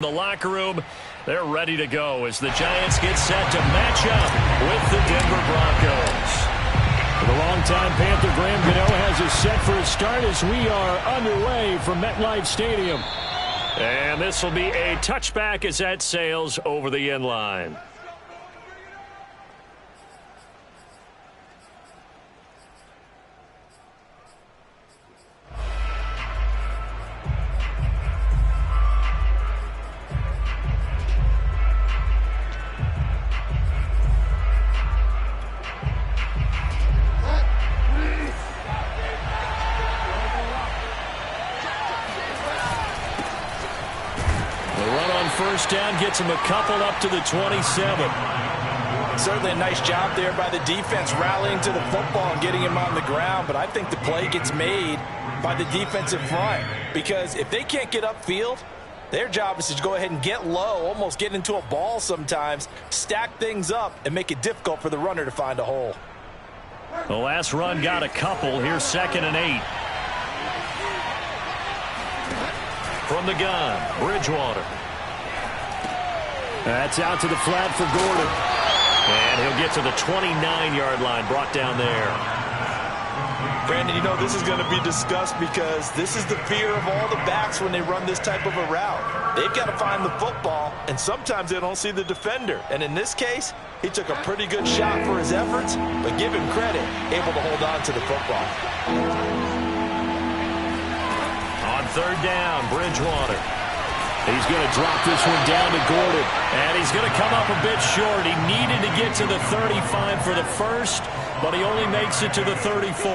The locker room, they're ready to go as the Giants get set to match up with the Denver Broncos. For the longtime Panther, Graham Gano has us set for a start as we are underway from MetLife Stadium. And this will be a touchback as that sails over the end line. First down gets him a couple up to the 27. Certainly a nice job there by the defense rallying to the football and getting him on the ground, but I think the play gets made by the defensive front because if they can't get upfield, their job is to go ahead and get low, almost get into a ball sometimes, stack things up, and make it difficult for the runner to find a hole. The last run got a couple. Here's 2nd and 8. From the gun, Bridgewater. That's out to the flat for Gordon. And he'll get to the 29-yard line, brought down there. Brandon, you know this is going to be discussed because this is the fear of all the backs when they run this type of a route. They've got to find the football, and sometimes they don't see the defender. And in this case, he took a pretty good shot for his efforts, but give him credit, able to hold on to the football. On 3rd down, Bridgewater. He's going to drop this one down to Gordon. And he's going to come up a bit short. He needed to get to the 35 for the first, but he only makes it to the 34.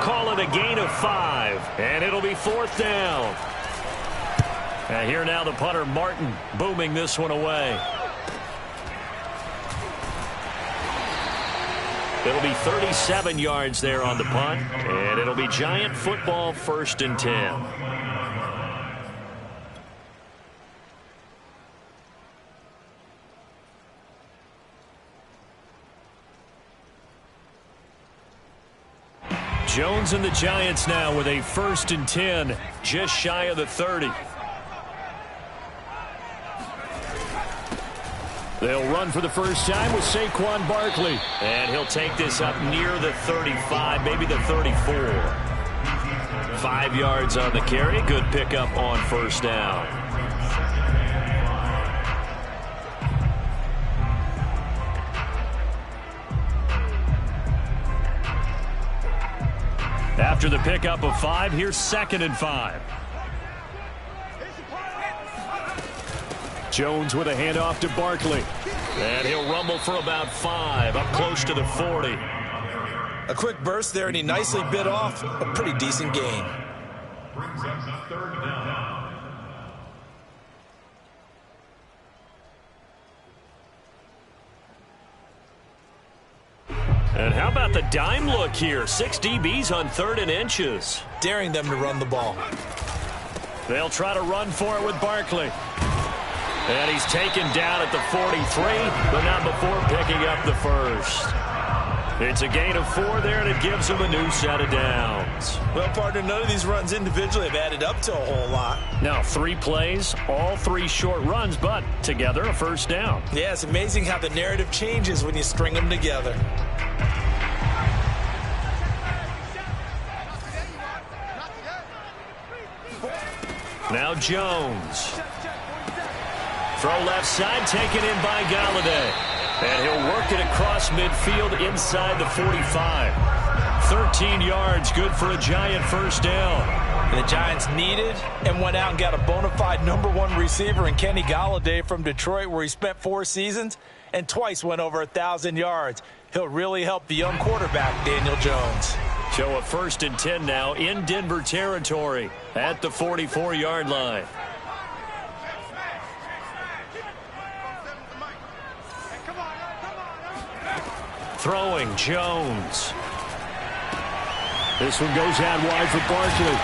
Call it a gain of 5, and it'll be 4th down. And here now the punter, Martin, booming this one away. It'll be 37 yards there on the punt, and it'll be Giant football, 1st and 10. Jones and the Giants now with a 1st and 10, just shy of the 30. They'll run for the first time with Saquon Barkley. And he'll take this up near the 35, maybe the 34. 5 yards on the carry. Good pickup on 1st down. After the pickup of 5, here's 2nd and 5. Jones with a handoff to Barkley. And he'll rumble for about 5, up close to the 40. A quick burst there, and he nicely bit off a pretty decent gain. Brings up 3rd down. And how about the dime look here? 6 DBs on 3rd and inches. Daring them to run the ball. They'll try to run for it with Barkley. And he's taken down at the 43, but not before picking up the first. It's a gain of 4 there, and it gives him a new set of downs. Well, partner, none of these runs individually have added up to a whole lot. Now, 3 plays, all 3 short runs, but together a 1st down. Yeah, it's amazing how the narrative changes when you string them together. Now Jones. Throw left side, taken in by Galladay. And he'll work it across midfield inside the 45. 13 yards, good for a Giant 1st down. And the Giants needed and went out and got a bona fide #1 receiver in Kenny Galladay from Detroit, where he spent 4 seasons and twice went over 1,000 yards. He'll really help the young quarterback, Daniel Jones. So a 1st and 10 now in Denver territory at the 44-yard line. Throwing Jones. This one goes out wide for Barkley.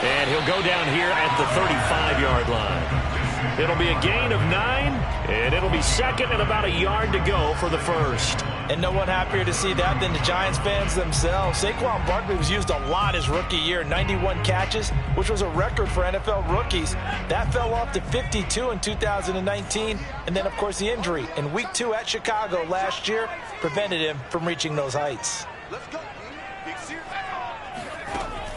And he'll go down here at the 35-yard line. It'll be a gain of 9, and it'll be 2nd and about a yard to go for the first. And no one happier to see that than the Giants fans themselves. Saquon Barkley was used a lot his rookie year, 91 catches, which was a record for NFL rookies. That fell off to 52 in 2019. And then, of course, the injury in Week 2 at Chicago last year prevented him from reaching those heights. Let's go.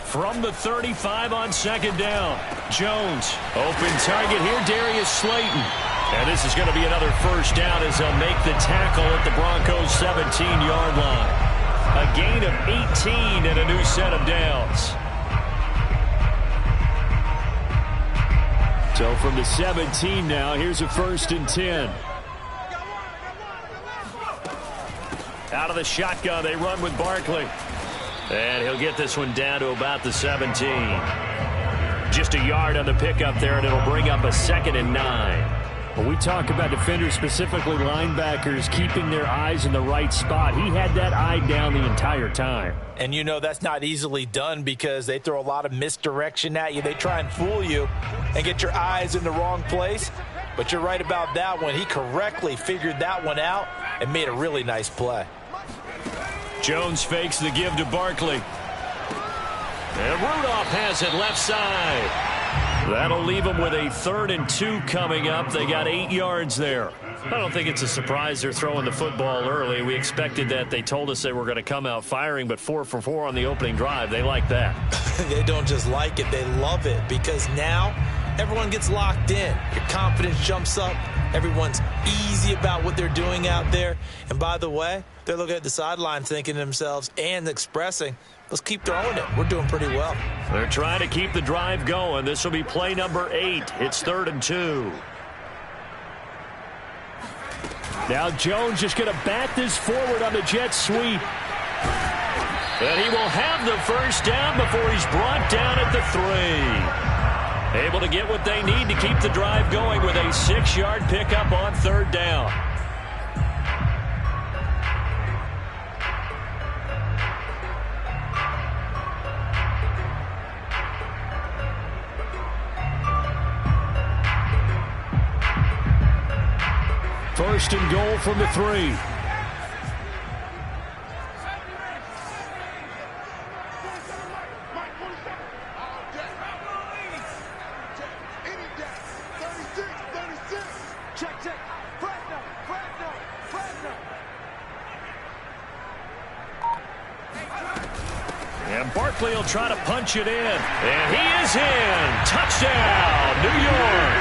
From the 35 on second down, Jones. Open target here, Darius Slayton. And this is going to be another first down as they'll make the tackle at the Broncos' 17-yard line. A gain of 18 and a new set of downs. So from the 17 now, here's a 1st and 10. Out of the shotgun, they run with Barkley. And he'll get this one down to about the 17. Just a yard on the pickup there, and it'll bring up a 2nd and 9. When we talk about defenders, specifically linebackers, keeping their eyes in the right spot, he had that eye down the entire time. And you know that's not easily done because they throw a lot of misdirection at you. They try and fool you and get your eyes in the wrong place. But you're right about that one. He correctly figured that one out and made a really nice play. Jones fakes the give to Barkley. And Rudolph has it left side. That'll leave them with a 3rd and 2 coming up. They got 8 yards there. I don't think it's a surprise they're throwing the football early. We expected that. They told us they were going to come out firing, but 4 for 4 on the opening drive. They like that. They don't just like it, they love it, because now everyone gets locked in. Your confidence jumps up. Everyone's easy about what they're doing out there. And by the way, they're looking at the sideline thinking to themselves and expressing, let's keep throwing it. We're doing pretty well. They're trying to keep the drive going. This will be play number 8. It's 3rd and 2. Now Jones just going to bat this forward on the jet sweep. And he will have the first down before he's brought down at the 3. Able to get what they need to keep the drive going with a 6-yard pickup on 3rd down. First and goal from the 3. And Barkley will try to punch it in. And he is in. Touchdown, New York.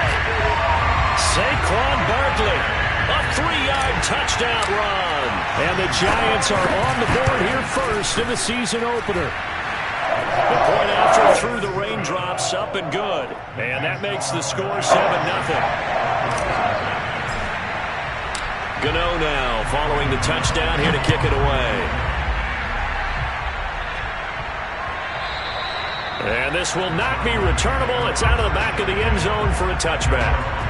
Saquon Barkley. A 3-yard touchdown run. And the Giants are on the board here first in the season opener. The point after through the raindrops, up and good. And that makes the score 7-0. Gano now following the touchdown here to kick it away. And this will not be returnable. It's out of the back of the end zone for a touchback.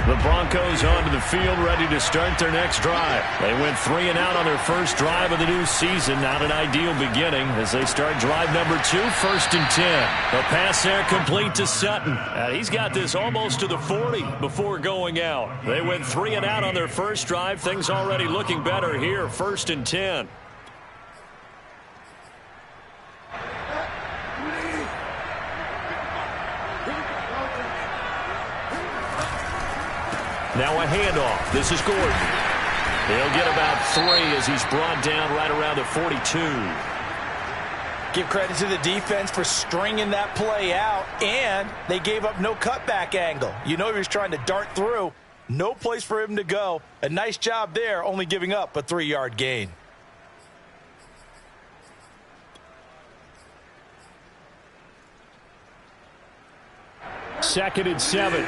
The Broncos onto the field, ready to start their next drive. They went 3 and out on their first drive of the new season. Not an ideal beginning as they start drive number 2, 1st and 10. The pass there complete to Sutton. He's got this almost to the 40 before going out. They went 3 and out on their first drive. Things already looking better here, 1st and 10. Now a handoff. This is Gordon. He'll get about 3 as he's brought down right around the 42. Give credit to the defense for stringing that play out, and they gave up no cutback angle. You know he was trying to dart through. No place for him to go. A nice job there, only giving up a 3-yard gain. Second and 7.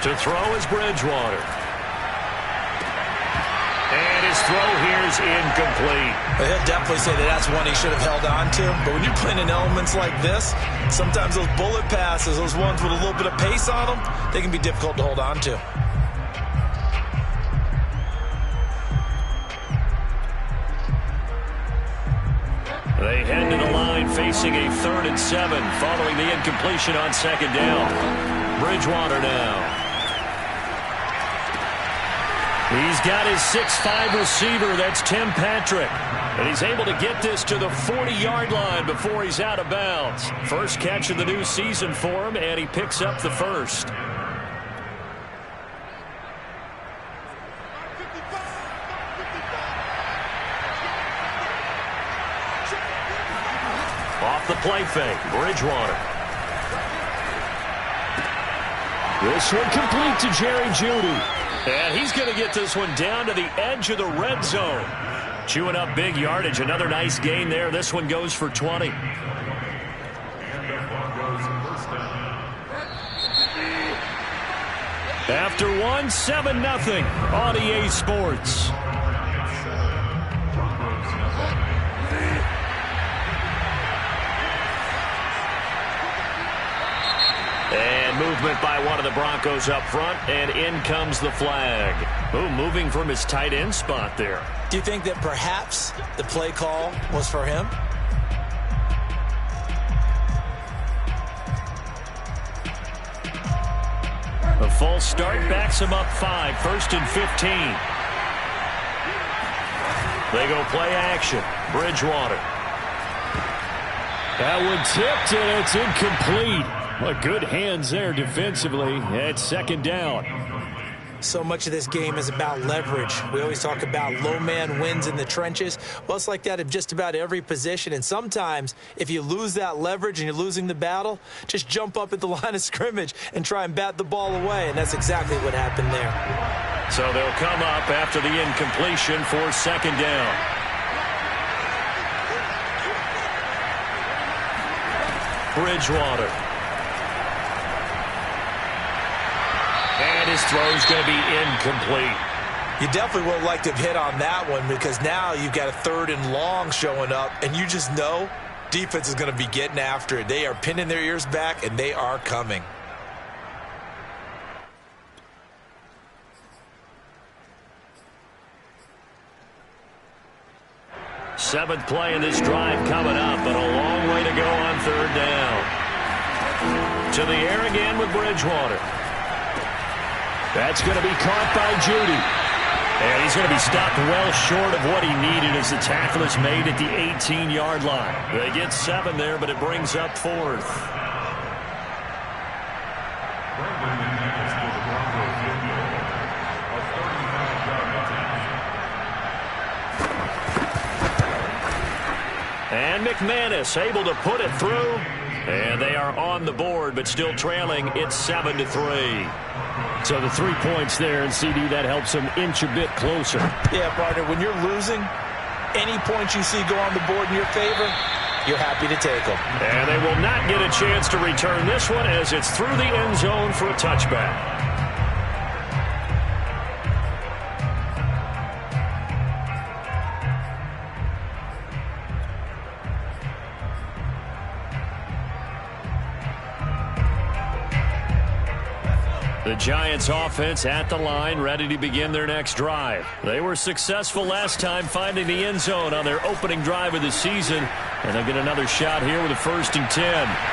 To throw is Bridgewater. And his his throw here is incomplete. Well, he'll definitely say that that's one he should have held on to. But when you're playing in elements like this, sometimes those bullet passes, those ones with a little bit of pace on them, they can be difficult to hold on to. They head to the line facing a 3rd and 7 following the incompletion on 2nd down. Bridgewater now. He's got his 6'5 receiver. That's Tim Patrick. And he's able to get this to the 40-yard line before he's out of bounds. First catch of the new season for him, and he picks up the first. Off the play fake, Bridgewater. This one complete to Jerry Jeudy. And he's going to get this one down to the edge of the red zone. Chewing up big yardage. Another nice gain there. This one goes for 20. After 7-0 on EA Sports. And movement by one of the Broncos up front, and in comes the flag. Ooh, moving from his tight end spot there. Do you think that perhaps the play call was for him? A false start backs him up 5, 1st and 15. They go play action. Bridgewater. That one tipped, and it's incomplete. Well, good hands there defensively at 2nd down. So much of this game is about leverage. We always talk about low man wins in the trenches. Well, it's like that in just about every position. And sometimes, if you lose that leverage and you're losing the battle, just jump up at the line of scrimmage and try and bat the ball away. And that's exactly what happened there. So they'll come up after the incompletion for 2nd down. Bridgewater. And his throw's going to be incomplete. You definitely would like to have hit on that one, because now you've got a 3rd and long showing up, and you just know defense is going to be getting after it. They are pinning their ears back, and they are coming. Seventh play in this drive coming up, but a long way to go on 3rd down. To the air again with Bridgewater. That's going to be caught by Jeudy. And he's going to be stopped well short of what he needed as the tackle is made at the 18-yard line. They get 7 there, but it brings up 4th. And McManus able to put it through. And they are on the board, but still trailing. It's 7-3. So the 3 points there, and CD, that helps them inch a bit closer. Yeah, partner, when you're losing, any points you see go on the board in your favor, you're happy to take them. And they will not get a chance to return this one as it's through the end zone for a touchback. The Giants offense at the line, ready to begin their next drive. They were successful last time finding the end zone on their opening drive of the season, and they'll get another shot here with a 1st and 10.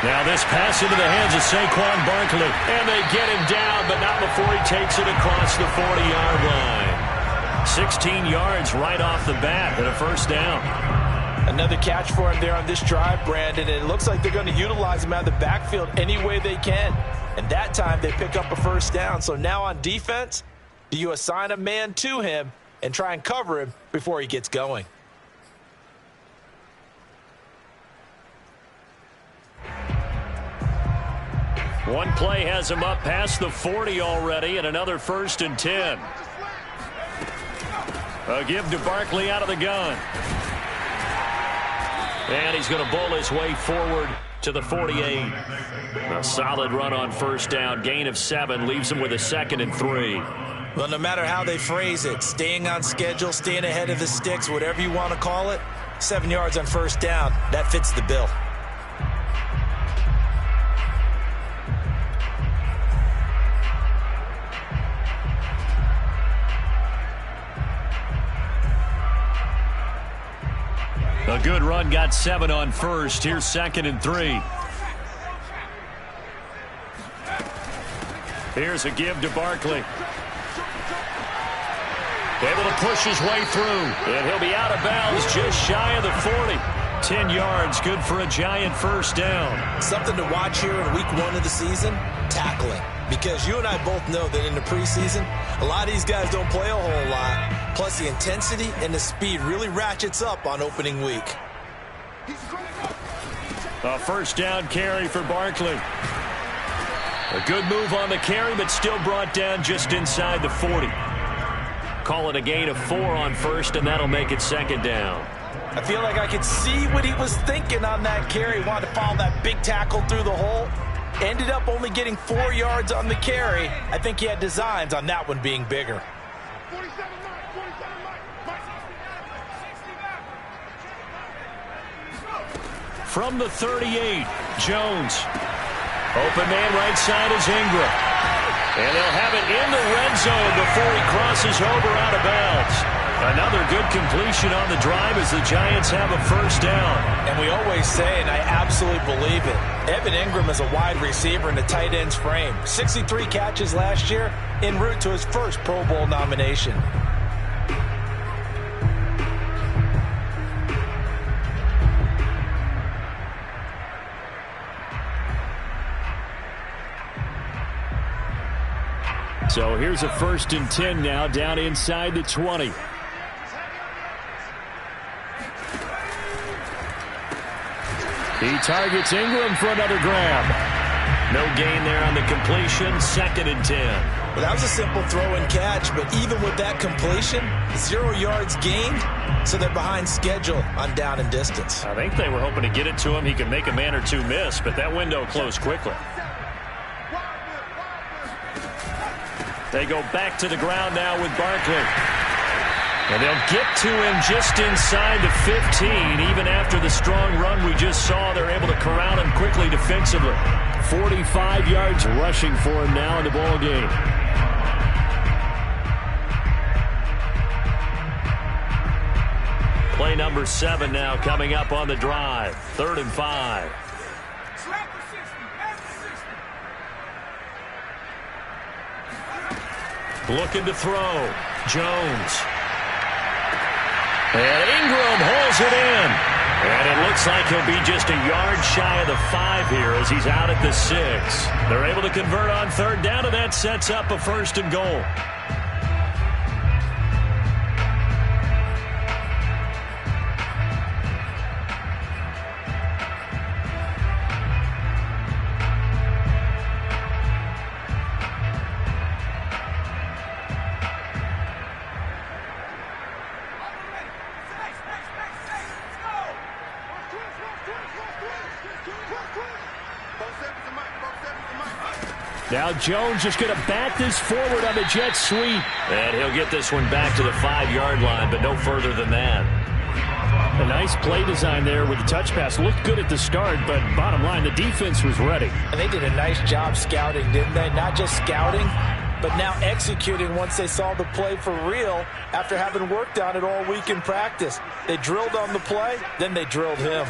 Now this pass into the hands of Saquon Barkley, and they get him down, but not before he takes it across the 40-yard line. 16 yards right off the bat and a 1st down. Another catch for him there on this drive, Brandon, and it looks like they're going to utilize him out of the backfield any way they can. And that time they pick up a 1st down. So now on defense, do you assign a man to him and try and cover him before he gets going? One play has him up past the 40 already, and another 1st and 10. A give to Barkley out of the gun. And he's going to bowl his way forward to the 48. A solid run on 1st down. Gain of 7 leaves him with a 2nd and 3. Well, no matter how they phrase it, staying on schedule, staying ahead of the sticks, whatever you want to call it, 7 yards on first down, that fits the bill. A good run got 7 on first. Here's 2nd and 3. Here's a give to Barkley. Able to push his way through. And he'll be out of bounds just shy of the 40. 10 yards, good for a giant first down. Something to watch here in week 1 of the season, tackling. Because you and I both know that in the preseason, a lot of these guys don't play a whole lot. Plus, the intensity and the speed really ratchets up on opening week. A first down carry for Barkley. A good move on the carry, but still brought down just inside the 40. Call it a gain of 4 on first, and that'll make it 2nd down. I feel like I could see what he was thinking on that carry. Wanted to follow that big tackle through the hole. Ended up only getting 4 yards on the carry. I think he had designs on that one being bigger. From the 38, Jones. Open man right side is Ingram. And they'll have it in the red zone before he crosses over out of bounds. Another good completion on the drive as the Giants have a first down. And we always say, and I absolutely believe it, Evan Ingram is a wide receiver in the tight end's frame. 63 catches last year, en route to his first Pro Bowl nomination. So here's a 1st and 10 now, down inside the 20. He targets Ingram for another grab. No gain there on the completion. 2nd and 10. Well, that was a simple throw and catch, but even with that completion, 0 yards gained, so they're behind schedule on down and distance. I think they were hoping to get it to him. He could make a man or two miss, but that window closed quickly. They go back to the ground now with Barkley. And they'll get to him just inside the 15. Even after the strong run we just saw, they're able to corral him quickly defensively. 45 yards rushing for him now in the ball game. Play number 7 now coming up on the drive. 3rd and 5. Looking to throw. Jones. And Ingram holds it in. And it looks like he'll be just a yard shy of the 5 here as he's out at the 6. They're able to convert on 3rd down, and that sets up a 1st and goal. Now Jones just going to bat this forward on the jet sweep. And he'll get this one back to the 5-yard line, but no further than that. A nice play design there with the touch pass. Looked good at the start, but bottom line, the defense was ready. And they did a nice job scouting, didn't they? Not just scouting, but now executing once they saw the play for real after having worked on it all week in practice. They drilled on the play, then they drilled him.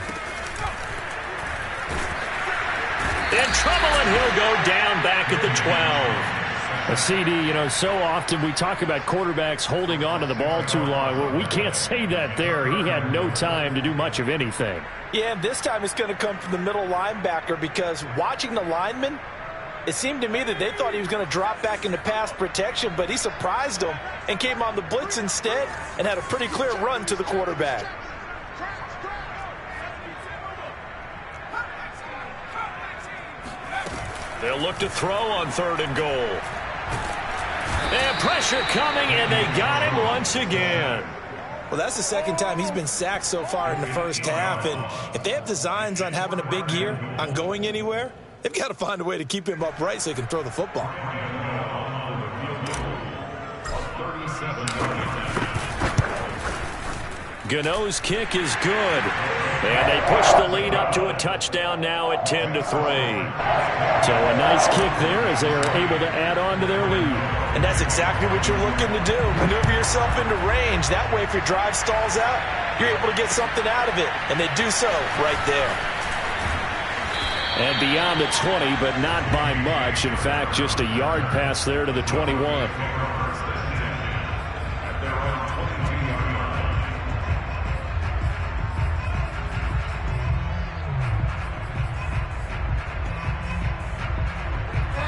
In trouble, and he'll go down back at the 12. A CD, so often we talk about quarterbacks holding on to the ball too long. Well, we can't say that there. He had no time to do much of anything. Yeah, and this time it's going to come from the middle linebacker because watching the lineman, it seemed to me that they thought he was going to drop back into pass protection, but he surprised them and came on the blitz instead and had a pretty clear run to the quarterback. They'll look to throw on 3rd and goal. And pressure coming, and they got him once again. Well, that's the 2nd time he's been sacked so far in the first half, and if they have designs on having a big year, on going anywhere, they've got to find a way to keep him upright so he can throw the football. Gano's kick is good. And they push the lead up to a touchdown now at 10-3. So a nice kick there as they are able to add on to their lead. And that's exactly what you're looking to do. Maneuver yourself into range. That way, if your drive stalls out, you're able to get something out of it. And they do so right there. And beyond the 20, but not by much. In fact, just a yard pass there to the 21.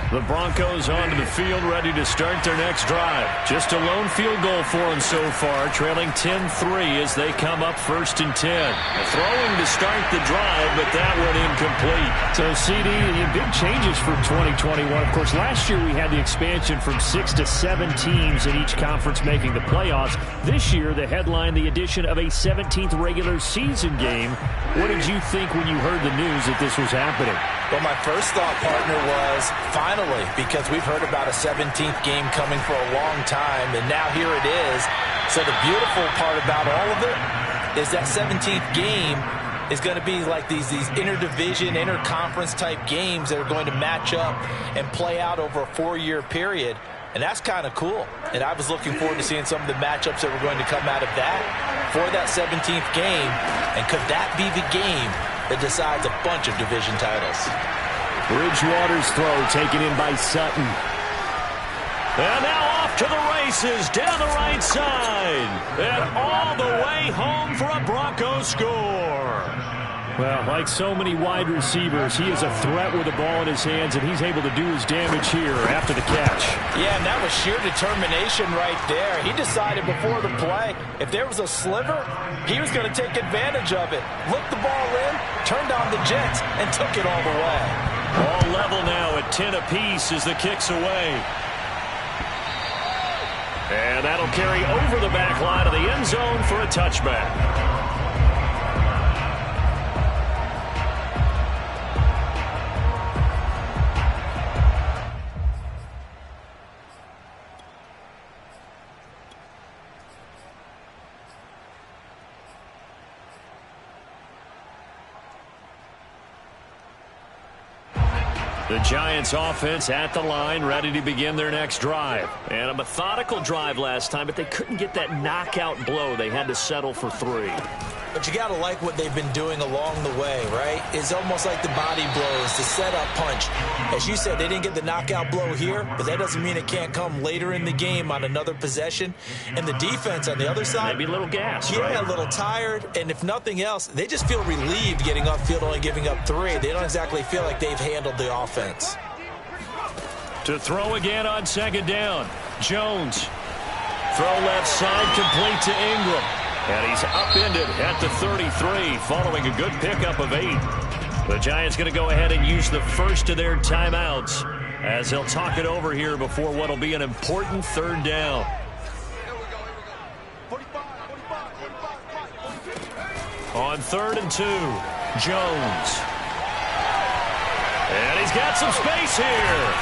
The Broncos onto the field, ready to start their next drive. Just a lone field goal for them so far, trailing 10-3 as they come up 1st and 10. Throwing to start the drive, but that one incomplete. So, CD, big changes for 2021. Of course, last year we had the expansion from 6 to 7 teams in each conference making the playoffs. This year, the headline, the addition of a 17th regular season game. What did you think when you heard the news that this was happening? Well, my first thought, partner, was finally, because we've heard about a 17th game coming for a long time, and now here it is. So the beautiful part about all of it is that 17th game is going to be like these interdivision, interconference type games that are going to match up and play out over a 4-year period. And that's kind of cool. And I was looking forward to seeing some of the matchups that were going to come out of that for that 17th game. And could that be the game that decides a bunch of division titles? Bridgewater's throw taken in by Sutton. And now off to the races down the right side. And all the way home for a Broncos score. Well, like so many wide receivers, he is a threat with the ball in his hands, and he's able to do his damage here after the catch. Yeah, and that was sheer determination right there. He decided before the play, if there was a sliver, he was going to take advantage of it. Looked the ball in, turned on the jets, and took it all the way. All level now at 10 apiece as the kick's away. And that'll carry over the back line of the end zone for a touchback. The Giants offense at the line, ready to begin their next drive. And a methodical drive last time, but they couldn't get that knockout blow. They had to settle for 3. But you got to like what they've been doing along the way, right? It's almost like the body blows, the setup punch. As you said, they didn't get the knockout blow here, but that doesn't mean it can't come later in the game on another possession. And the defense on the other side, maybe a little gassed, yeah, right? A little tired. And if nothing else, they just feel relieved getting upfield, only giving up 3. They don't exactly feel like they've handled the offense. To throw again on 2nd down. Jones. Throw left side, complete to Ingram. And he's upended at the 33, following a good pickup of 8. The Giants going to go ahead and use the first of their timeouts as they'll talk it over here before what will be an important 3rd down. On 3rd and 2, Jones. And he's got some space here.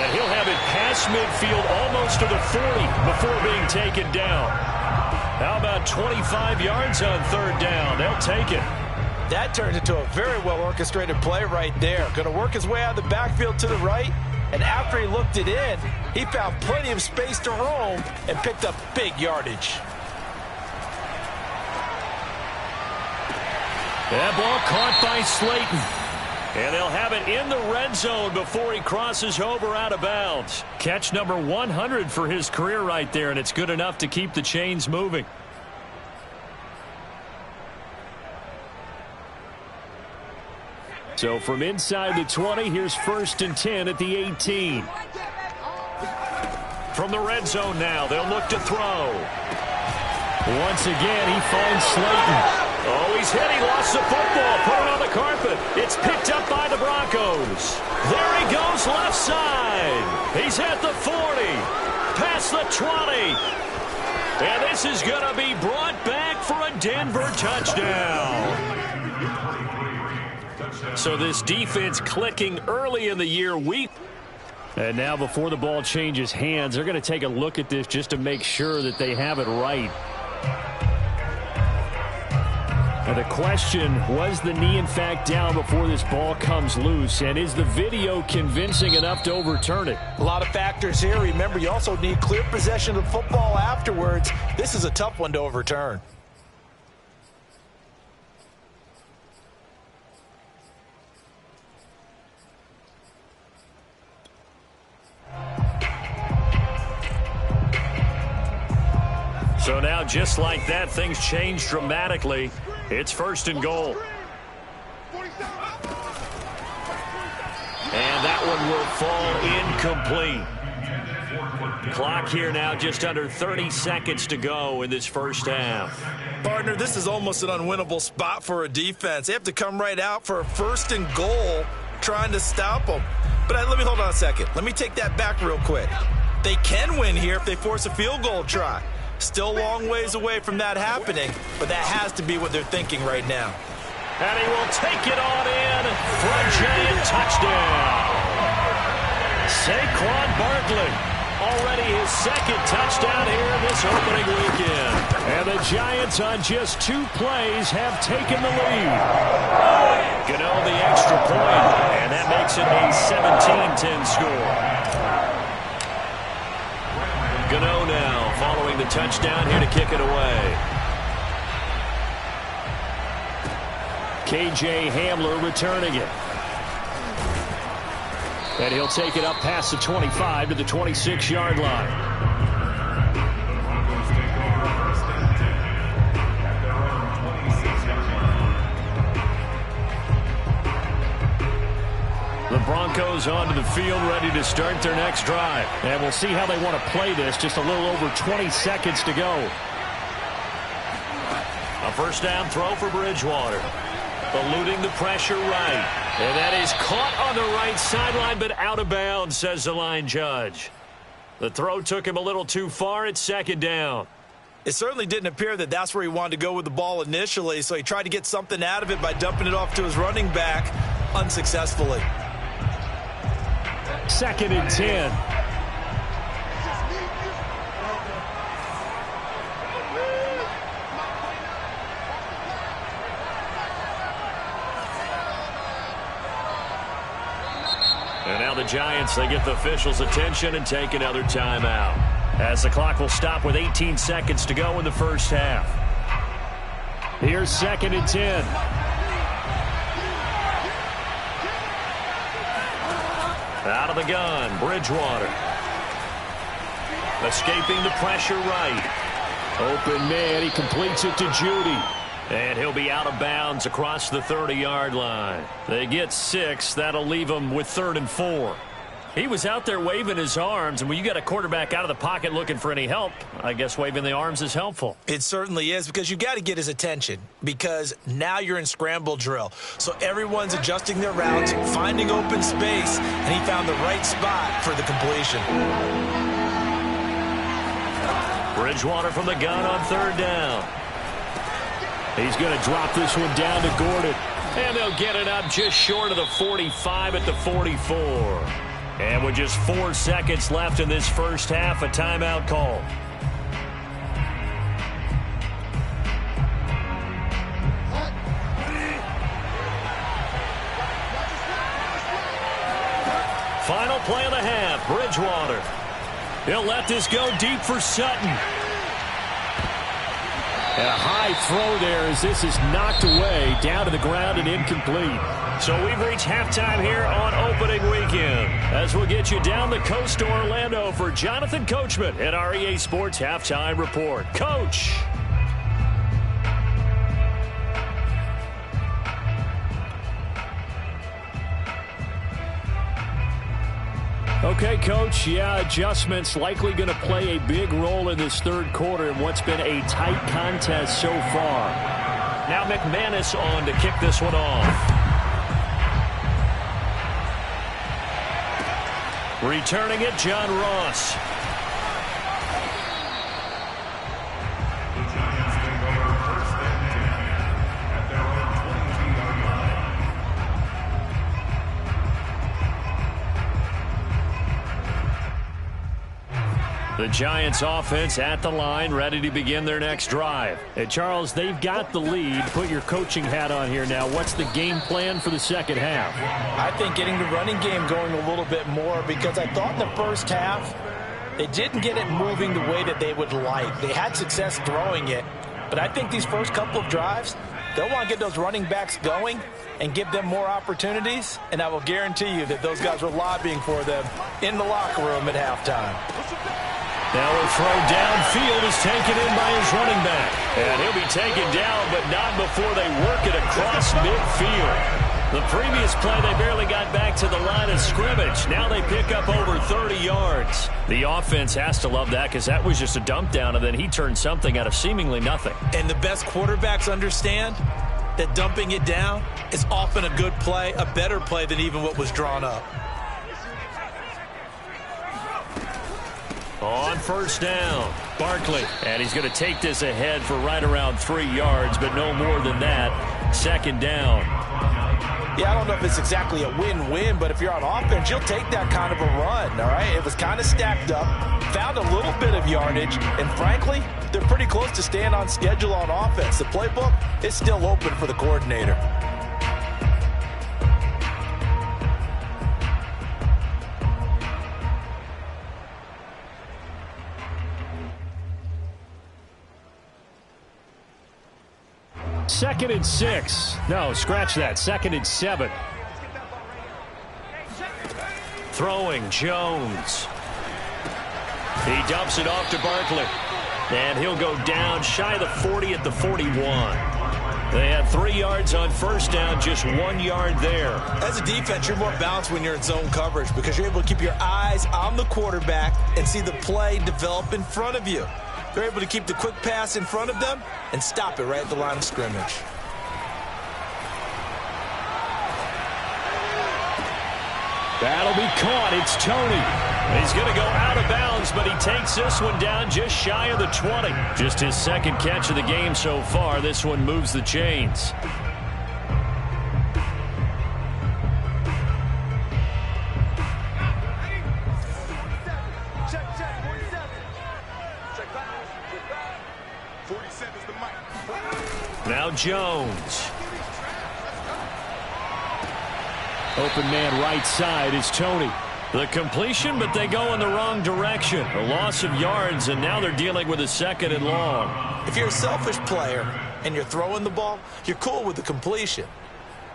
And he'll have it past midfield almost to the 40 before being taken down. How about 25 yards on 3rd down? They'll take it. That turned into a very well-orchestrated play right there. Going to work his way out of the backfield to the right. And after he looked it in, he found plenty of space to roam and picked up big yardage. That ball caught by Slayton. And they'll have it in the red zone before he crosses over out of bounds. Catch number 100 for his career right there, and it's good enough to keep the chains moving. So from inside the 20, here's 1st and 10 at the 18. From the red zone now, they'll look to throw. Once again, he finds Slayton. Oh, he's hit. He lost the football. Put it on the carpet. It's picked up by the Broncos. There he goes left side. He's at the 40. Past the 20. And this is going to be brought back for a Denver touchdown. So this defense clicking early in the year. And now before the ball changes hands, they're going to take a look at this just to make sure that they have it right. And the question, was the knee in fact down before this ball comes loose? And is the video convincing enough to overturn it? A lot of factors here. Remember, you also need clear possession of the football afterwards. This is a tough one to overturn. So now, just like that, things change dramatically. It's 1st and goal. And that one will fall incomplete. Clock here now, just under 30 seconds to go in this first half. Partner, this is almost an unwinnable spot for a defense. They have to come right out for a 1st and goal trying to stop them. But let me hold on a second. Let me take that back real quick. They can win here if they force a field goal try. Still a long ways away from that happening, but that has to be what they're thinking right now. And he will take it on in for a Giant touchdown. Saquon Barkley, already his 2nd touchdown here this opening weekend. And the Giants on just 2 plays have taken the lead. Gano the extra point, and that makes it a 17-10 score. Gano now following the touchdown here to kick it away. KJ Hamler returning it. And he'll take it up past the 25 to the 26-yard line. The Broncos onto the field, ready to start their next drive. And we'll see how they want to play this. Just a little over 20 seconds to go. A 1st down throw for Bridgewater. Eluding the pressure right. And that is caught on the right sideline, but out of bounds, says the line judge. The throw took him a little too far. It's 2nd down. It certainly didn't appear that that's where he wanted to go with the ball initially, so he tried to get something out of it by dumping it off to his running back unsuccessfully. 2nd and 10. And now the Giants, they get the officials' attention and take another timeout. As the clock will stop with 18 seconds to go in the first half. Here's 2nd and 10. Out of the gun, Bridgewater. Escaping the pressure right. Open man, he completes it to Judy. And he'll be out of bounds across the 30-yard line. They get 6. That'll leave them with 3rd and 4. He was out there waving his arms, and when you got a quarterback out of the pocket looking for any help, I guess waving the arms is helpful. It certainly is, because you got to get his attention, because now you're in scramble drill. So everyone's adjusting their routes, finding open space, and he found the right spot for the completion. Bridgewater from the gun on 3rd down. He's going to drop this one down to Gordon. And they'll get it up just short of the 45 at the 44. And with just 4 seconds left in this first half, a timeout call. Final play of the half, Bridgewater. He'll let this go deep for Sutton. And a high throw there as this is knocked away, down to the ground and incomplete. So we've reached halftime here on opening weekend. As we'll get you down the coast to Orlando for Jonathan Coachman at our EA Sports Halftime Report. Coach. Okay, Coach, adjustments likely going to play a big role in this 3rd quarter in what's been a tight contest so far. Now McManus on to kick this one off. Returning it, John Ross. The Giants offense at the line, ready to begin their next drive. Hey, Charles, they've got the lead. Put your coaching hat on here now. What's the game plan for the second half? I think getting the running game going a little bit more, because I thought in the first half they didn't get it moving the way that they would like. They had success throwing it, but I think these first couple of drives, they'll want to get those running backs going and give them more opportunities, and I will guarantee you that those guys were lobbying for them in the locker room at halftime. Now a throw downfield is taken in by his running back. And he'll be taken down, but not before they work it across midfield. The previous play, they barely got back to the line of scrimmage. Now they pick up over 30 yards. The offense has to love that, because that was just a dump down, and then he turned something out of seemingly nothing. And the best quarterbacks understand that dumping it down is often a good play, a better play than even what was drawn up. On first down, Barkley. And he's going to take this ahead for right around 3 yards, but no more than that. Second down. Yeah, I don't know if it's exactly a win-win, but if you're on offense, you'll take that kind of a run, all right? It was kind of stacked up, found a little bit of yardage, and frankly, they're pretty close to staying on schedule on offense. The playbook is still open for the coordinator. Second and 6. No, scratch that. Second and 7. Throwing, Jones. He dumps it off to Barkley. And he'll go down shy of the 40 at the 41. They had 3 yards on first down, just 1 yard there. As a defense, you're more balanced when you're in zone coverage, because you're able to keep your eyes on the quarterback and see the play develop in front of you. They're able to keep the quick pass in front of them and stop it right at the line of scrimmage. That'll be caught. It's Toney. He's going to go out of bounds, but he takes this one down just shy of the 20. Just his second catch of the game so far. This one moves the chains. Now Jones. Open man right side is Toney. The completion, but they go in the wrong direction. A loss of yards, and now they're dealing with a second and long. If you're a selfish player and you're throwing the ball, you're cool with the completion.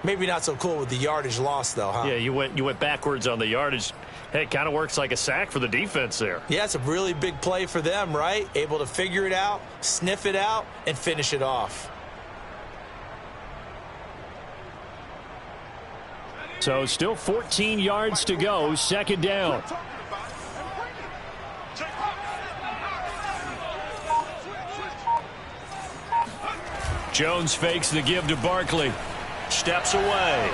Maybe not so cool with the yardage loss, though, huh? Yeah, you went backwards on the yardage. Hey, it kind of works like a sack for the defense there. Yeah, it's a really big play for them, right? Able to figure it out, sniff it out, and finish it off. So still 14 yards to go, second down. Jones fakes the give to Barkley. Steps away.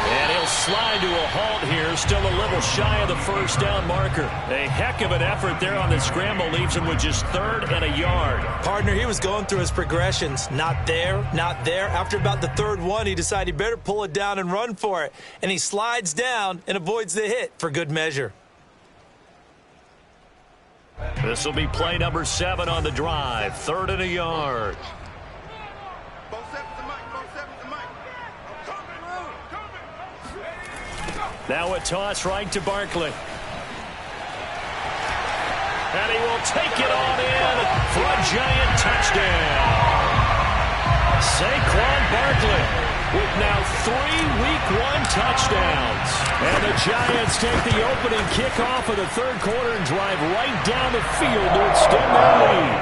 And he'll slide to a halt here, still a little shy of the first down marker. A heck of an effort there on the scramble, leaves him with just 3rd and a yard. Partner, he was going through his progressions. Not there, not there. After about the 3rd one, he decided he better pull it down and run for it. And he slides down and avoids the hit for good measure. This will be play number 7 on the drive. 3rd and a yard. Now a toss right to Barkley. And he will take it on in for a Giant touchdown. Saquon Barkley with now 3 Week 1 touchdowns. And the Giants take the opening kickoff of the 3rd quarter and drive right down the field to extend their lead.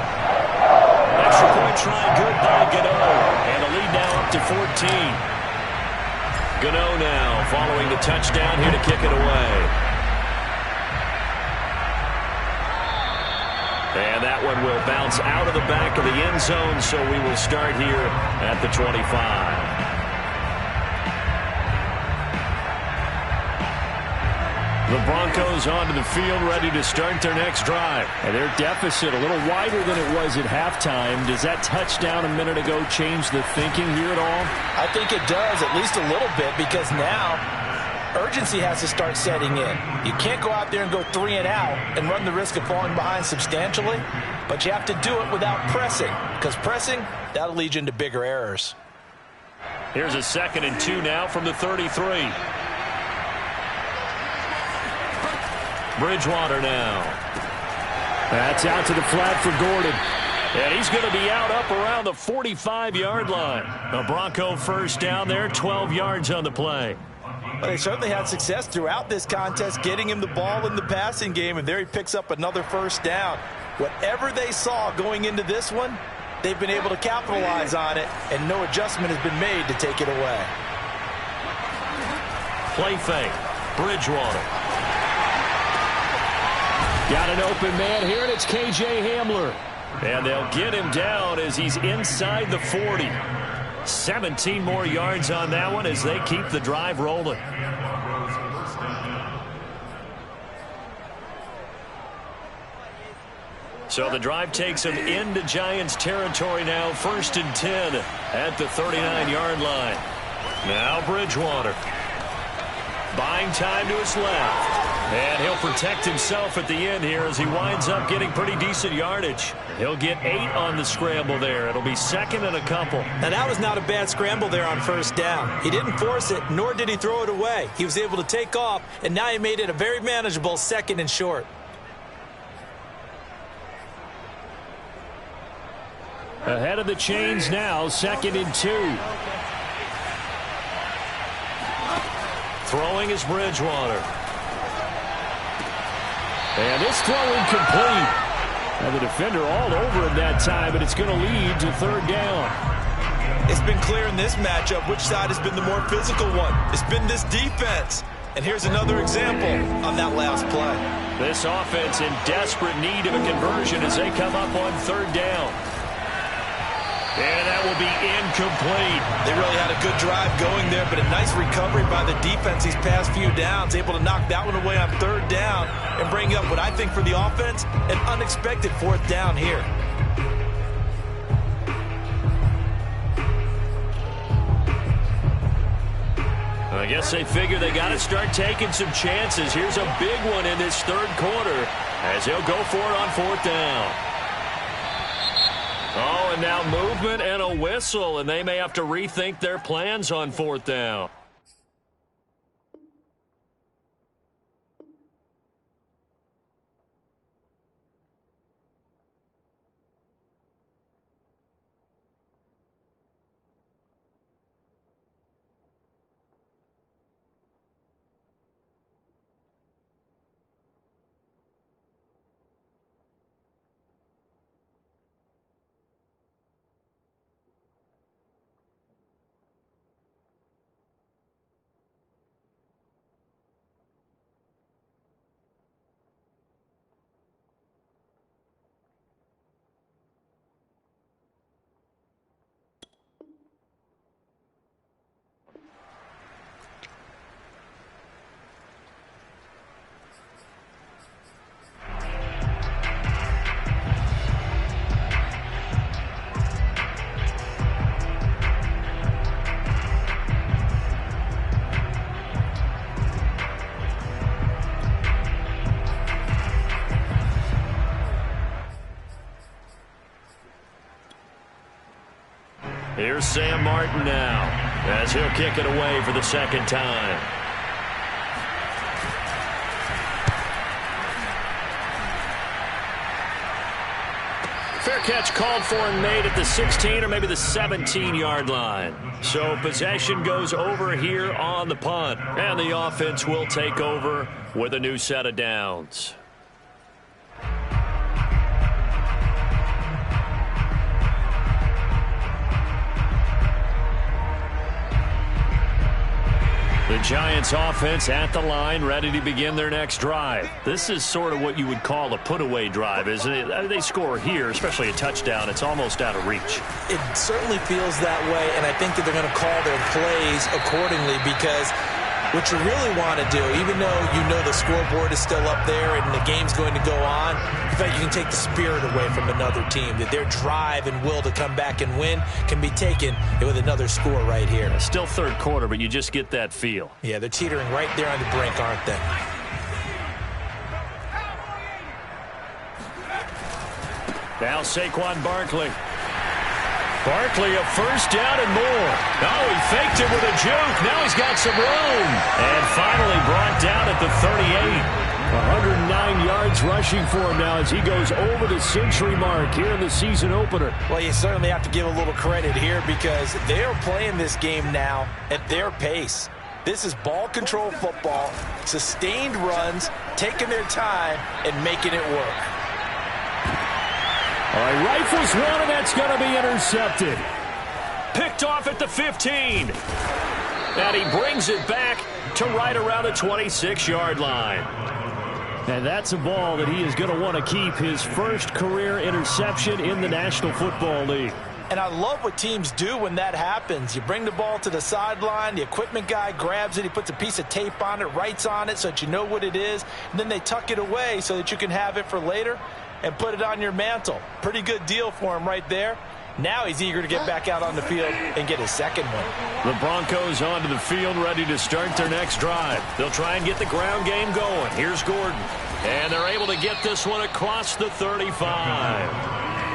Extra point try good by Gano. And the lead now up to 14. Gano now following the touchdown here to kick it away. And that one will bounce out of the back of the end zone, so we will start here at the 25. The Broncos onto the field, ready to start their next drive. And their deficit a little wider than it was at halftime. Does that touchdown a minute ago change the thinking here at all? I think it does, at least a little bit, because now urgency has to start setting in. You can't go out there and go 3 and out and run the risk of falling behind substantially, but you have to do it without pressing, because pressing, that'll lead you into bigger errors. Here's a 2nd and 2 now from the 33. Bridgewater now. That's out to the flat for Gordon. And he's going to be out up around the 45-yard line. A Bronco first down there, 12 yards on the play. Well, they certainly had success throughout this contest getting him the ball in the passing game, and there he picks up another first down. Whatever they saw going into this one, they've been able to capitalize on it, and no adjustment has been made to take it away. Play fake. Bridgewater. Got an open man here, and it's K.J. Hamler. And they'll get him down as he's inside the 40. 17 more yards on that one as they keep the drive rolling. So the drive takes him into Giants territory now. 1st and 10 at the 39-yard line. Now Bridgewater. Buying time to his left. And he'll protect himself at the end here as he winds up getting pretty decent yardage. He'll get 8 on the scramble there. It'll be 2nd and a couple. Now that was not a bad scramble there on first down. He didn't force it, nor did he throw it away. He was able to take off, and now he made it a very manageable 2nd and short. Ahead of the chains now, 2nd and 2. Throwing is Bridgewater. And this throw incomplete. Now the defender all over him that time, but it's going to lead to 3rd down. It's been clear in this matchup which side has been the more physical one. It's been this defense. And here's another example on that last play. This offense in desperate need of a conversion as they come up on 3rd down. And that will be incomplete. They really had a good drive going there, but a nice recovery by the defense these past few downs, able to knock that one away on 3rd down and bring up what I think for the offense, an unexpected 4th down here. I guess they figure they got to start taking some chances. Here's a big one in this 3rd quarter as he'll go for it on 4th down. Oh, and now movement and a whistle, and they may have to rethink their plans on 4th down. Here's Sam Martin now as he'll kick it away for the 2nd time. Fair catch called for and made at the 16 or maybe the 17-yard line. So possession goes over here on the punt, and the offense will take over with a new set of downs. The Giants offense at the line, ready to begin their next drive. This is sort of what you would call a put-away drive, isn't it? They score here, especially a touchdown. It's almost out of reach. It certainly feels that way, and I think that they're going to call their plays accordingly because what you really want to do, even though you know the scoreboard is still up there and the game's going to go on, I feel like you can take the spirit away from another team, that their drive and will to come back and win can be taken with another score right here. Still third quarter, but you just get that feel. Yeah, they're teetering right there on the brink, aren't they? Now Saquon Barkley. Barkley a first down and more. Oh, he faked it with a juke. Now he's got some room. And finally brought down at the 38. 109 yards rushing for him now as he goes over the century mark here in the season opener. Well, you certainly have to give a little credit here because they are playing this game now at their pace. This is ball control football, sustained runs, taking their time and making it work. All right, rifles one, and that's going to be intercepted. Picked off at the 15. And he brings it back to right around the 26-yard line. And that's a ball that he is going to want to keep, his first career interception in the National Football League. And I love what teams do when that happens. You bring the ball to the sideline, the equipment guy grabs it, he puts a piece of tape on it, writes on it so that you know what it is, and then they tuck it away so that you can have it for later and put it on your mantle. Pretty good deal for him right there. Now he's eager to get back out on the field and get his second one. The Broncos onto the field ready to start their next drive. They'll try and get the ground game going. Here's Gordon. And they're able to get this one across the 35.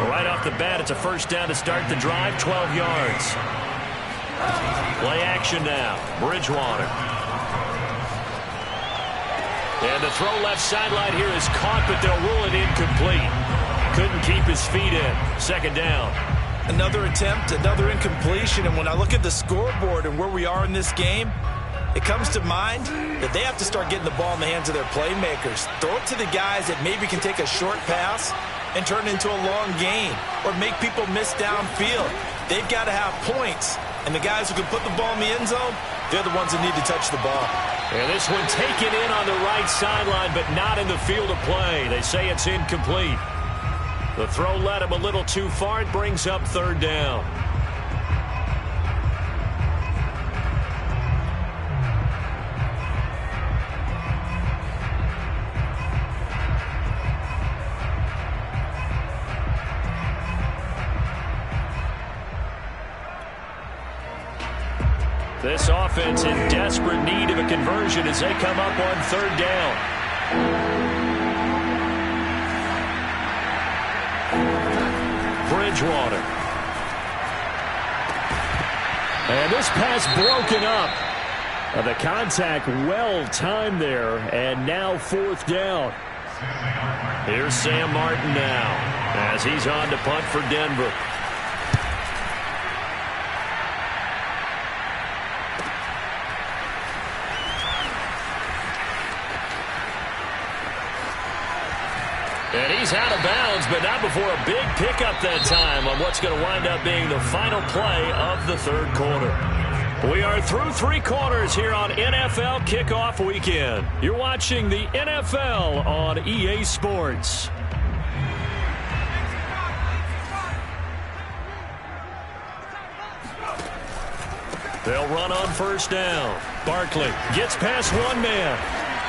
Right off the bat, it's a first down to start the drive, 12 yards. Play action now. Bridgewater. And the throw left sideline here is caught, but they'll rule it incomplete. Couldn't keep his feet in. Second down. Another attempt, another incompletion, and when I look at the scoreboard and where we are in this game, it comes to mind that they have to start getting the ball in the hands of their playmakers. Throw it to the guys that maybe can take a short pass and turn it into a long gain or make people miss downfield. They've got to have points, and the guys who can put the ball in the end zone, they're the ones that need to touch the ball. And this one taken in on the right sideline, but not in the field of play. They say it's incomplete. The throw led him a little too far. It brings up third down. This offense in desperate need of a conversion as they come up on third down. Bridgewater. And this pass broken up. The contact well timed there, and now fourth down. Here's Sam Martin now as he's on to punt for Denver. And he's out of bounds, but not before a big pickup that time on what's going to wind up being the final play of the third quarter. We are through three quarters here on NFL Kickoff Weekend. You're watching the NFL on EA Sports. They'll run on first down. Barkley gets past one man.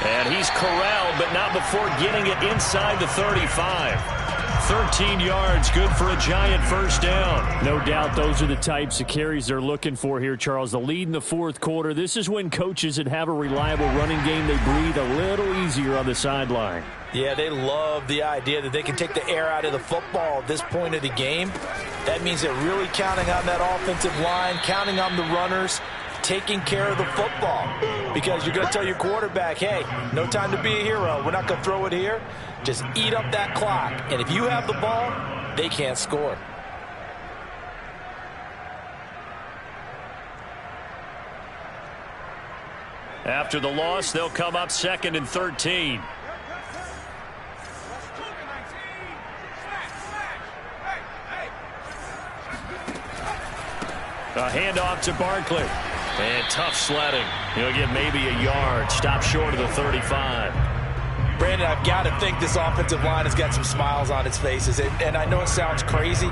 And he's corralled, but not before getting it inside the 35. 13 yards, good for a giant first down. No doubt those are the types of carries they're looking for here, Charles. The lead in the fourth quarter. This is when coaches that have a reliable running game, they breathe a little easier on the sideline. Yeah, they love the idea that they can take the air out of the football at this point of the game. That means they're really counting on that offensive line, counting on the runners, taking care of the football, because you're going to tell your quarterback, hey, no time to be a hero. We're not going to throw it here. Just eat up that clock. And if you have the ball, they can't score. After the loss, they'll come up second and 13. A handoff to Barkley. And tough sledding. He'll get maybe a yard. Stop short of the 35. Brandon, I've got to think this offensive line has got some smiles on its faces. And I know it sounds crazy,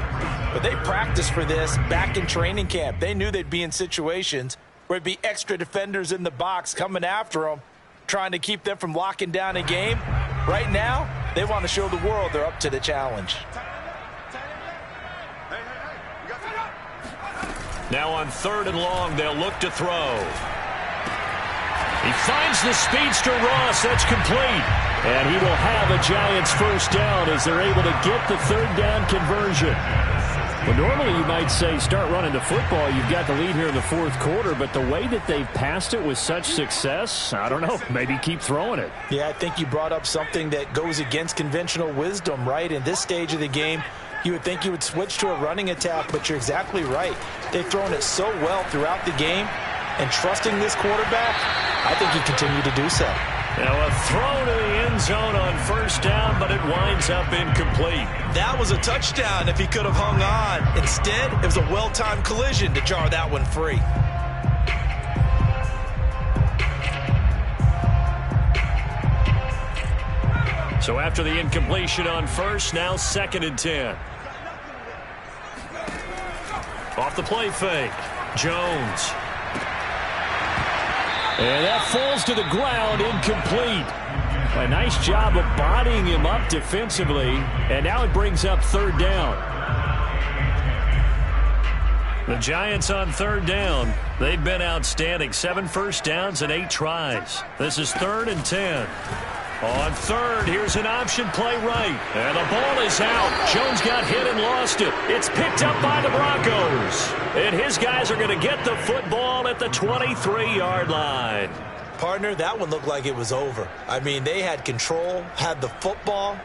but they practiced for this back in training camp. They knew they'd be in situations where it'd be extra defenders in the box coming after them, trying to keep them from locking down a game. Right now, they want to show the world they're up to the challenge. Now on 3rd and long, they'll look to throw. He finds the speedster Ross. That's complete. And he will have a Giants first down as they're able to get the 3rd down conversion. Well, normally you might say start running the football. You've got the lead here in the 4th quarter, but the way that they've passed it with such success, I don't know, maybe keep throwing it. Yeah, I think you brought up something that goes against conventional wisdom, right? In this stage of the game, you would think you would switch to a running attack, but you're exactly right. They've thrown it so well throughout the game, and trusting this quarterback, I think you continue to do so. Now a throw to the end zone on 1st down, but it winds up incomplete. That was a touchdown if he could have hung on. Instead, it was a well-timed collision to jar that one free. So after the incompletion on 1st, now 2nd and 10. Off the play fake. Jones. And that falls to the ground, incomplete. A nice job of bodying him up defensively, and now it brings up 3rd down. The Giants on 3rd down. They've been outstanding. 7 first downs and 8 tries. This is 3rd and 10. On 3rd, here's an option play right. And the ball is out. Jones got hit and lost it. It's picked up by the Broncos. And his guys are going to get the football at the 23-yard line. Partner, that one looked like it was over. I mean, they had control, had the football,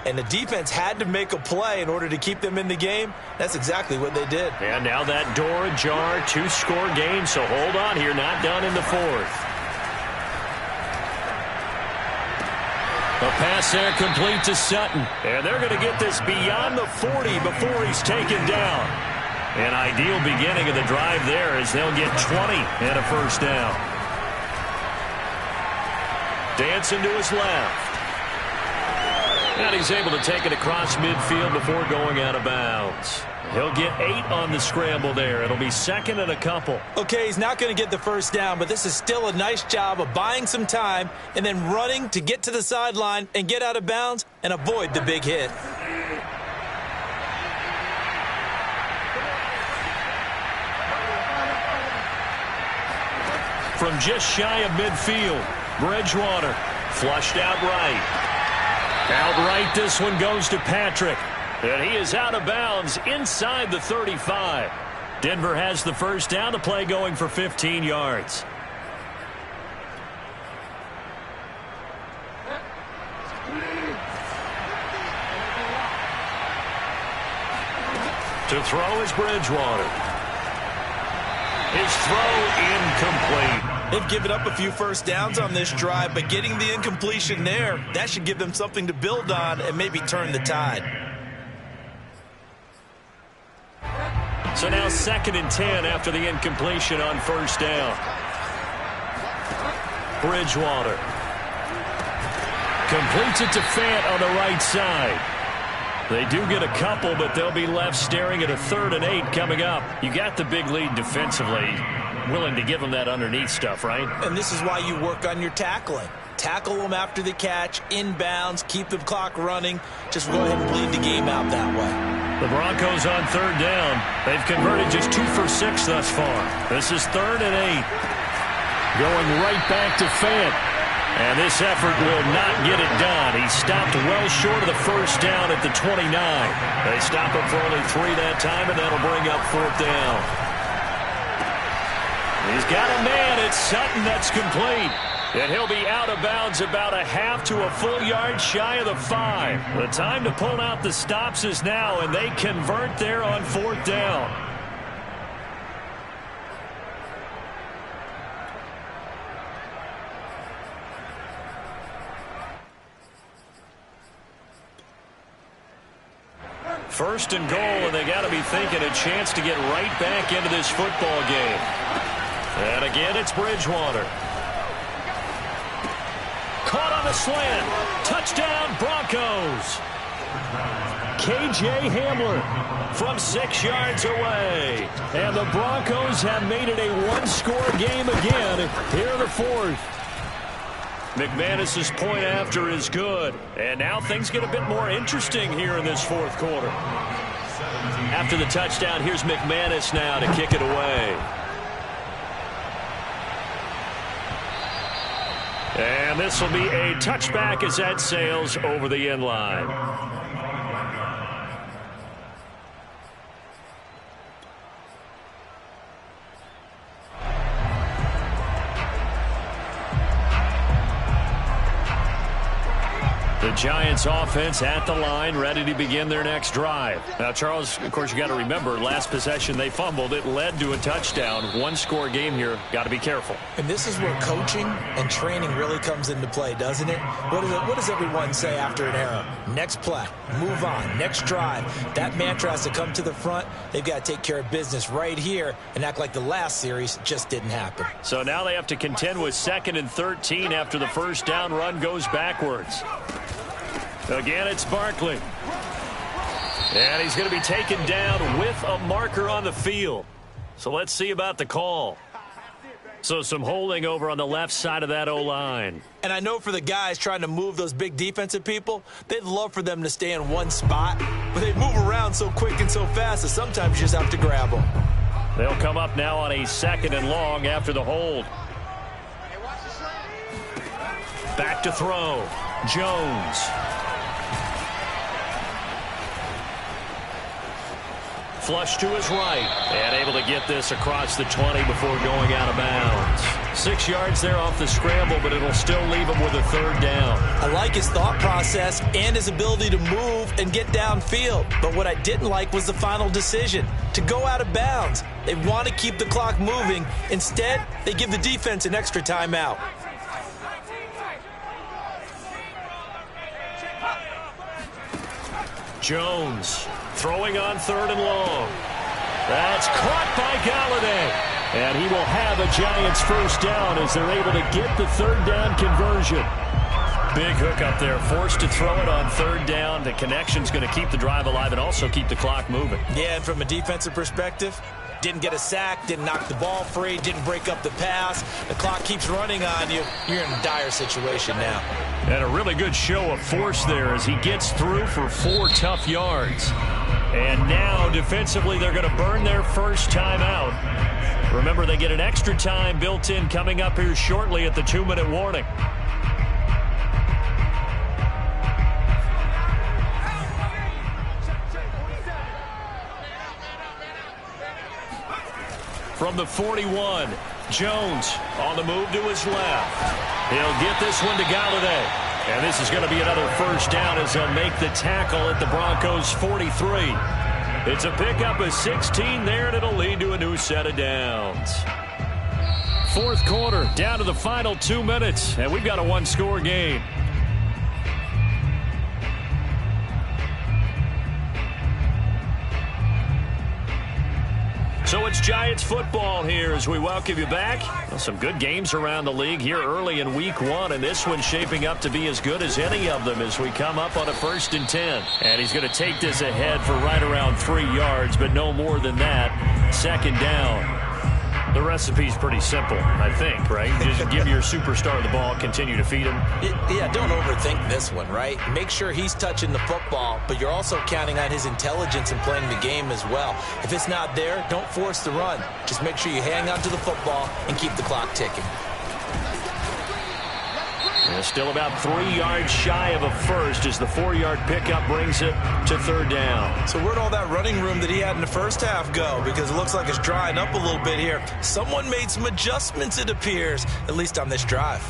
and the defense had to make a play in order to keep them in the game. That's exactly what they did. And now that door ajar, 2-score game, so hold on here, not done in the 4th. A pass there complete to Sutton. And they're going to get this beyond the 40 before he's taken down. An ideal beginning of the drive there as they'll get 20 and a first down. Dancing to his left. And he's able to take it across midfield before going out of bounds. He'll get 8 on the scramble there. It'll be 2nd and a couple. Okay, he's not going to get the first down, but this is still a nice job of buying some time and then running to get to the sideline and get out of bounds and avoid the big hit. From just shy of midfield, Bridgewater flushed out right. Outright, this one goes to Patrick. And he is out of bounds inside the 35. Denver has the first down. The play going for 15 yards. To throw is Bridgewater. His throw incomplete. They've given up a few first downs on this drive, but getting the incompletion there, that should give them something to build on and maybe turn the tide. So now 2nd and 10 after the incompletion on first down. Bridgewater completes it to Fant on the right side. They do get a couple, but they'll be left staring at a 3rd and 8 coming up. You got the big lead defensively. Willing to give them that underneath stuff, right? And this is why you work on your tackling. Tackle them after the catch, inbounds, keep the clock running. Just go ahead and bleed the game out that way. The Broncos on 3rd down. They've converted just 2 for 6 thus far. This is 3rd and 8. Going right back to Fant. And this effort will not get it done. He stopped well short of the first down at the 29. They stop him for only 3 that time, and that'll bring up 4th down. He's got a man. It's Sutton that's complete. And he'll be out of bounds about a half to a full yard shy of the 5. The time to pull out the stops is now, and they convert there on 4th down. First and goal, and they got to be thinking a chance to get right back into this football game. And again, it's Bridgewater. Caught on the slant. Touchdown, Broncos. K.J. Hamler from 6 yards away. And the Broncos have made it a one-score game again here in the fourth. McManus's point after is good. And now things get a bit more interesting here in this fourth quarter. After the touchdown, here's McManus now to kick it away. And this will be a touchback as that sails over the end line. The Giants offense at the line, ready to begin their next drive. Now, Charles, of course, you got to remember, last possession they fumbled. It led to a touchdown. One-score game here. Got to be careful. And this is where coaching and training really comes into play, doesn't it? What does everyone say after an error? Next play, move on, next drive. That mantra has to come to the front. They've got to take care of business right here and act like the last series just didn't happen. So now they have to contend with 2nd and 13 after the first down run goes backwards. Again, it's Barkley. And he's going to be taken down with a marker on the field. So let's see about the call. So some holding over on the left side of that O-line. And I know for the guys trying to move those big defensive people, they'd love for them to stay in one spot. But they move around so quick and so fast that sometimes you just have to grab them. They'll come up now on a 2nd and long after the hold. Back to throw. Jones. Flush to his right, and able to get this across the 20 before going out of bounds. 6 yards there off the scramble, but it'll still leave him with a 3rd down. I like his thought process and his ability to move and get downfield. But what I didn't like was the final decision, to go out of bounds. They want to keep the clock moving. Instead, they give the defense an extra timeout. Jones throwing on 3rd and long. That's caught by Galladay. And he will have a Giants first down as they're able to get the 3rd down conversion. Big hook up there, forced to throw it on 3rd down. The connection's going to keep the drive alive and also keep the clock moving. Yeah, and from a defensive perspective, didn't get a sack, didn't knock the ball free, didn't break up the pass. The clock keeps running on you. You're in a dire situation now. And a really good show of force there as he gets through for 4 tough yards. And now, defensively, they're going to burn their first time out. Remember, they get an extra time built in coming up here shortly at the 2-minute warning. From the 41, Jones on the move to his left. He'll get this one to Galladay. And this is going to be another first down as they'll make the tackle at the Broncos' 43. It's a pickup of 16 there, and it'll lead to a new set of downs. Fourth quarter, down to the final 2 minutes, and we've got a one-score game. So it's Giants football here as we welcome you back. Well, some good games around the league here early in week 1, and this one's shaping up to be as good as any of them as we come up on a 1st and 10. And he's going to take this ahead for right around 3 yards, but no more than that. 2nd down. The recipe's pretty simple, I think, right? Just give your superstar the ball, continue to feed him. Yeah, don't overthink this one, right? Make sure he's touching the football, but you're also counting on his intelligence in playing the game as well. If it's not there, don't force the run. Just make sure you hang on to the football and keep the clock ticking. And still about 3 yards shy of a first as the 4-yard pickup brings it to 3rd down. So where'd all that running room that he had in the first half go? Because it looks like it's drying up a little bit here. Someone made some adjustments, it appears, at least on this drive.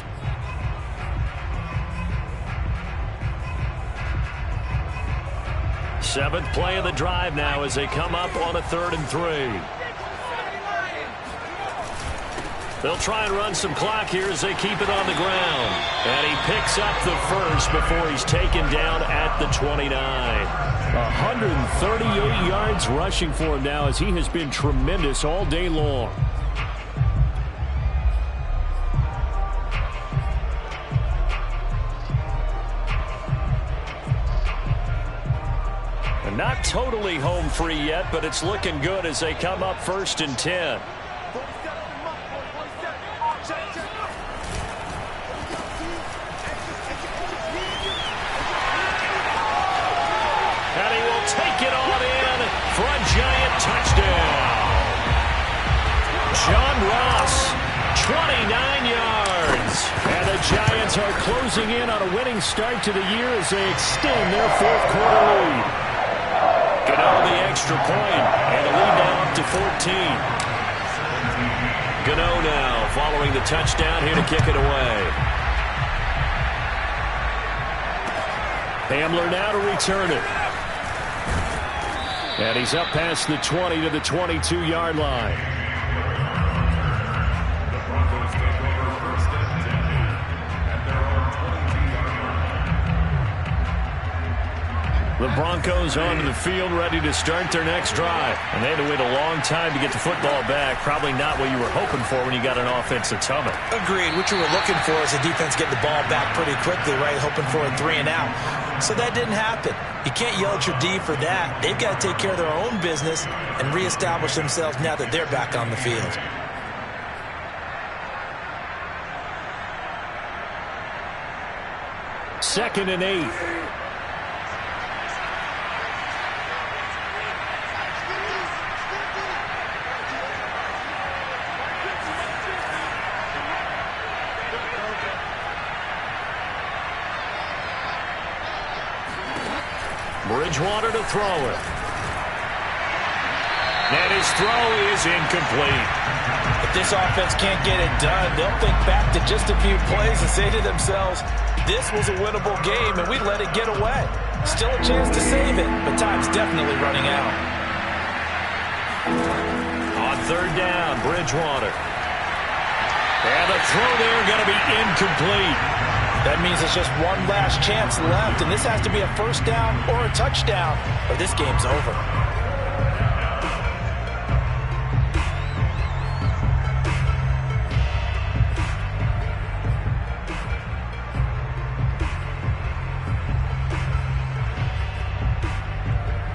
Seventh play of the drive now as they come up on a 3rd and 3. They'll try and run some clock here as they keep it on the ground. And he picks up the first before he's taken down at the 29. 138 yards rushing for him now as he has been tremendous all day long. Not totally home free yet, but it's looking good as they come up 1st and 10. And he will take it on in for a Giant touchdown. John Ross, 29 yards. And the Giants are closing in on a winning start to the year as they extend their 4th quarter lead. Gano the extra point, and the lead now up to 14. Gano now following the touchdown here to kick it away. Hamler now to return it. And he's up past the 20 to the 22-yard line. The Broncos onto the field, ready to start their next drive. And they had to wait a long time to get the football back. Probably not what you were hoping for when you got an offensive tunnel. Agreed. What you were looking for is the defense getting the ball back pretty quickly, right? Hoping for a 3 and out. So that didn't happen. You can't yell at your D for that. They've got to take care of their own business and reestablish themselves now that they're back on the field. Second and 8. Bridgewater to throw it. And his throw is incomplete. If this offense can't get it done, they'll think back to just a few plays and say to themselves, this was a winnable game and we let it get away. Still a chance to save it, but time's definitely running out. On 3rd down, Bridgewater. And the throw there going to be incomplete. That means there's just one last chance left, and this has to be a 1st down or a touchdown, or this game's over.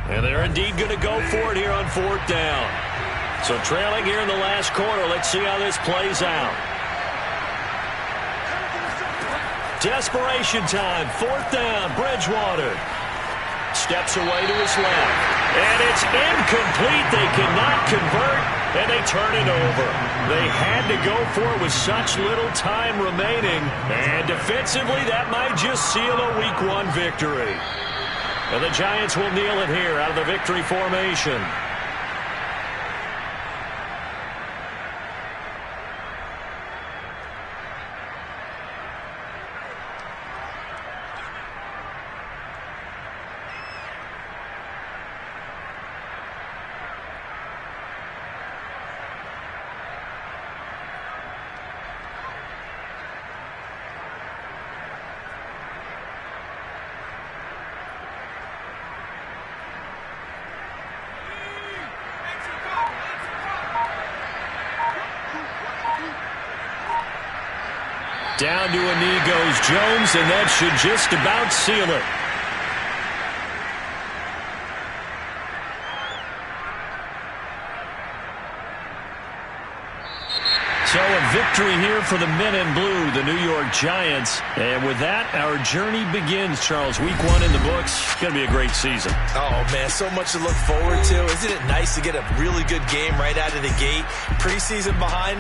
And they're indeed going to go for it here on 4th down. So trailing here in the last quarter, let's see how this plays out. Desperation time, 4th down, Bridgewater. Steps away to his left. And it's incomplete. They cannot convert, and they turn it over. They had to go for it with such little time remaining. And defensively, that might just seal a Week 1 victory. And the Giants will kneel it here out of the victory formation. Down to a knee goes Jones, and that should just about seal it. So a victory here for the men in blue, the New York Giants. And with that, our journey begins, Charles. Week 1 in the books. It's going to be a great season. Oh, man, so much to look forward to. Isn't it nice to get a really good game right out of the gate? Preseason behind